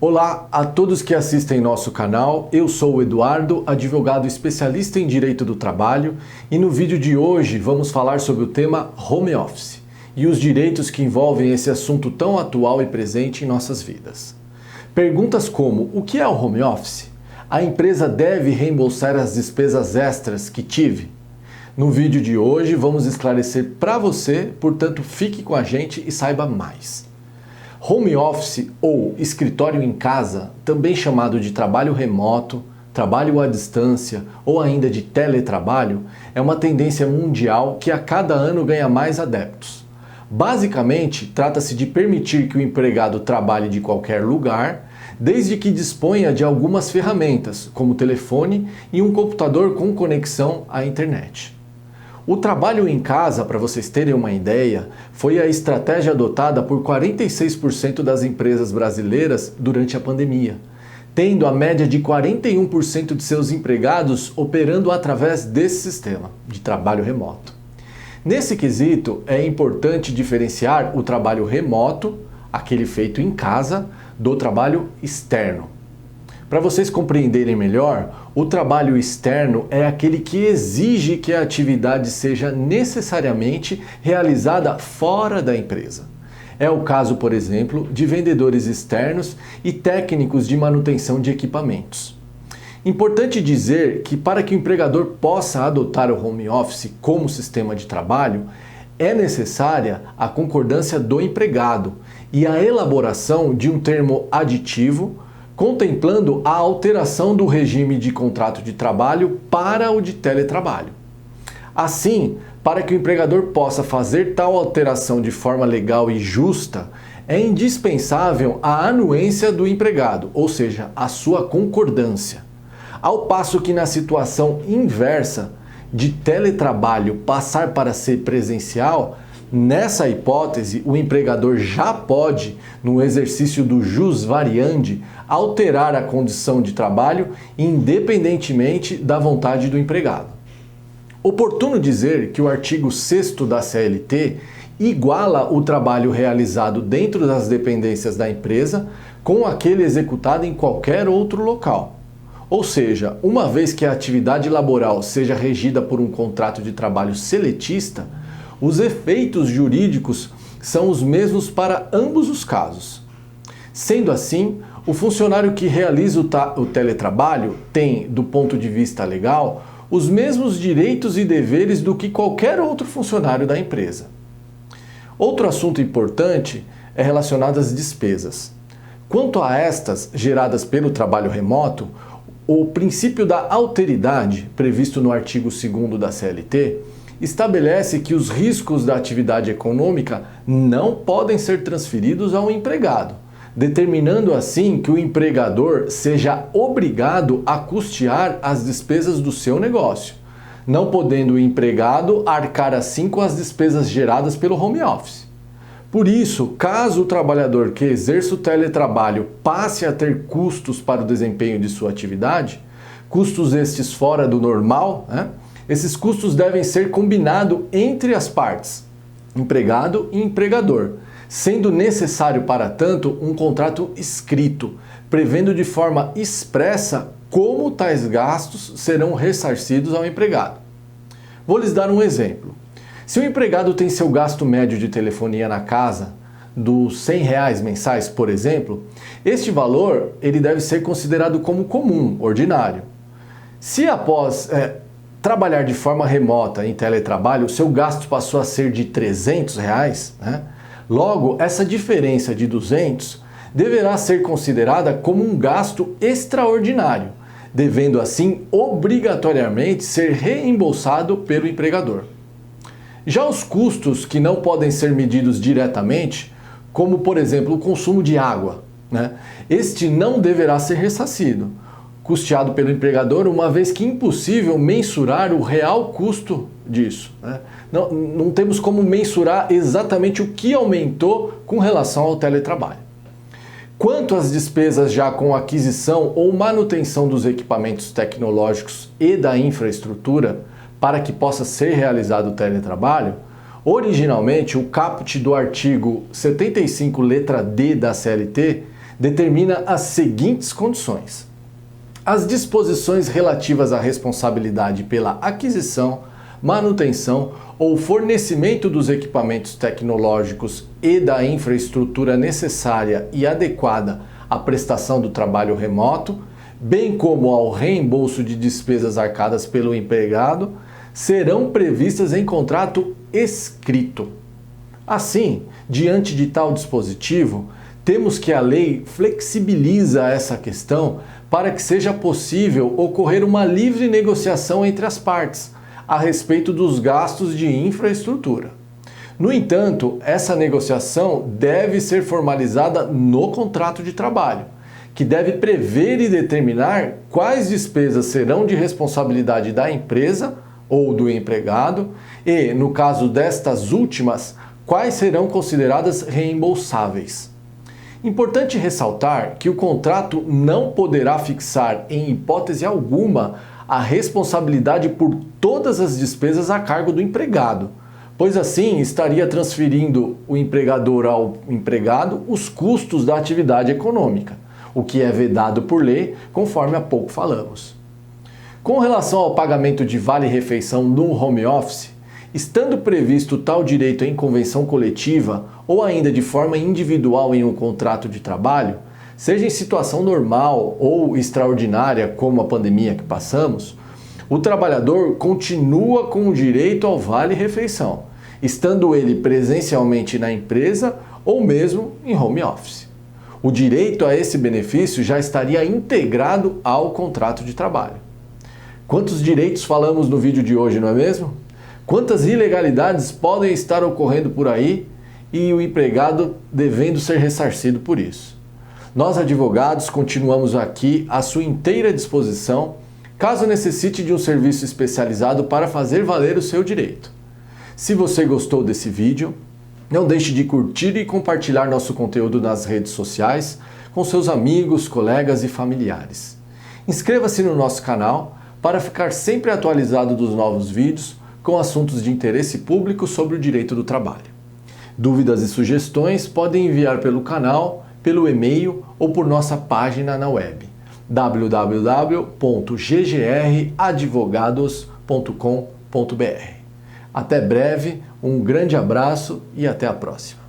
Olá a todos que assistem nosso canal, eu sou o Eduardo, advogado especialista em Direito do Trabalho, e no vídeo de hoje vamos falar sobre o tema Home Office e os direitos que envolvem esse assunto tão atual e presente em nossas vidas. Perguntas como: o que é o Home Office? A empresa deve reembolsar as despesas extras que tive? No vídeo de hoje vamos esclarecer para você, portanto fique com a gente e saiba mais. Home Office ou escritório em casa, também chamado de trabalho remoto, trabalho à distância ou ainda de teletrabalho, é uma tendência mundial que a cada ano ganha mais adeptos. Basicamente, trata-se de permitir que o empregado trabalhe de qualquer lugar, desde que disponha de algumas ferramentas, como telefone e um computador com conexão à internet. O trabalho em casa, para vocês terem uma ideia, foi a estratégia adotada por 46% das empresas brasileiras durante a pandemia, tendo a média de 41% de seus empregados operando através desse sistema de trabalho remoto. Nesse quesito, é importante diferenciar o trabalho remoto, aquele feito em casa, do trabalho externo. Para vocês compreenderem melhor, o trabalho externo é aquele que exige que a atividade seja necessariamente realizada fora da empresa. É o caso, por exemplo, de vendedores externos e técnicos de manutenção de equipamentos. Importante dizer que para que o empregador possa adotar o home office como sistema de trabalho, é necessária a concordância do empregado e a elaboração de um termo aditivo contemplando a alteração do regime de contrato de trabalho para o de teletrabalho. Assim, para que o empregador possa fazer tal alteração de forma legal e justa, é indispensável a anuência do empregado, ou seja, a sua concordância. Ao passo que na situação inversa, de teletrabalho passar para ser presencial, nessa hipótese, o empregador já pode, no exercício do jus variandi, alterar a condição de trabalho independentemente da vontade do empregado. Oportuno dizer que o artigo 6º da CLT iguala o trabalho realizado dentro das dependências da empresa com aquele executado em qualquer outro local. Ou seja, uma vez que a atividade laboral seja regida por um contrato de trabalho seletista, os efeitos jurídicos são os mesmos para ambos os casos. Sendo assim, o funcionário que realiza o teletrabalho tem, do ponto de vista legal, os mesmos direitos e deveres do que qualquer outro funcionário da empresa. Outro assunto importante é relacionado às despesas. Quanto a estas geradas pelo trabalho remoto, o princípio da alteridade, previsto no artigo 2º da CLT, estabelece que os riscos da atividade econômica não podem ser transferidos ao empregado, determinando assim que o empregador seja obrigado a custear as despesas do seu negócio, não podendo o empregado arcar assim com as despesas geradas pelo home office. Por isso, caso o trabalhador que exerce o teletrabalho passe a ter custos para o desempenho de sua atividade, custos estes fora do normal, esses custos devem ser combinados entre as partes, empregado e empregador, sendo necessário, para tanto, um contrato escrito, prevendo de forma expressa como tais gastos serão ressarcidos ao empregado. Vou lhes dar um exemplo. Se o empregado tem seu gasto médio de telefonia na casa dos R$100 mensais, por exemplo, este valor ele deve ser considerado como comum, ordinário. Se após trabalhar de forma remota em teletrabalho, o seu gasto passou a ser de R$300, logo, essa diferença de 200 deverá ser considerada como um gasto extraordinário, devendo assim obrigatoriamente ser reembolsado pelo empregador. Já os custos que não podem ser medidos diretamente, como por exemplo o consumo de água, este não deverá ser ressarcido, custeado pelo empregador, uma vez que é impossível mensurar o real custo disso. Não temos como mensurar exatamente o que aumentou com relação ao teletrabalho. Quanto às despesas já com aquisição ou manutenção dos equipamentos tecnológicos e da infraestrutura para que possa ser realizado o teletrabalho, originalmente o caput do artigo 75, letra D da CLT, determina as seguintes condições: as disposições relativas à responsabilidade pela aquisição, manutenção ou fornecimento dos equipamentos tecnológicos e da infraestrutura necessária e adequada à prestação do trabalho remoto, bem como ao reembolso de despesas arcadas pelo empregado, serão previstas em contrato escrito. Assim, diante de tal dispositivo, temos que a lei flexibiliza essa questão para que seja possível ocorrer uma livre negociação entre as partes a respeito dos gastos de infraestrutura. No entanto, essa negociação deve ser formalizada no contrato de trabalho, que deve prever e determinar quais despesas serão de responsabilidade da empresa ou do empregado e, no caso destas últimas, quais serão consideradas reembolsáveis. Importante ressaltar que o contrato não poderá fixar, em hipótese alguma, a responsabilidade por todas as despesas a cargo do empregado, pois assim estaria transferindo o empregador ao empregado os custos da atividade econômica, o que é vedado por lei, conforme há pouco falamos. Com relação ao pagamento de vale-refeição no home office, estando previsto tal direito em convenção coletiva ou ainda de forma individual em um contrato de trabalho, seja em situação normal ou extraordinária, como a pandemia que passamos, o trabalhador continua com o direito ao vale-refeição, estando ele presencialmente na empresa ou mesmo em home office. O direito a esse benefício já estaria integrado ao contrato de trabalho. Quantos direitos falamos no vídeo de hoje, não é mesmo? Quantas ilegalidades podem estar ocorrendo por aí e o empregado devendo ser ressarcido por isso? Nós, advogados, continuamos aqui à sua inteira disposição, caso necessite de um serviço especializado para fazer valer o seu direito. Se você gostou desse vídeo, não deixe de curtir e compartilhar nosso conteúdo nas redes sociais com seus amigos, colegas e familiares. Inscreva-se no nosso canal para ficar sempre atualizado dos novos vídeos com assuntos de interesse público sobre o direito do trabalho. Dúvidas e sugestões podem enviar pelo canal, pelo e-mail ou por nossa página na web www.ggradvogados.com.br. Até breve, um grande abraço e até a próxima.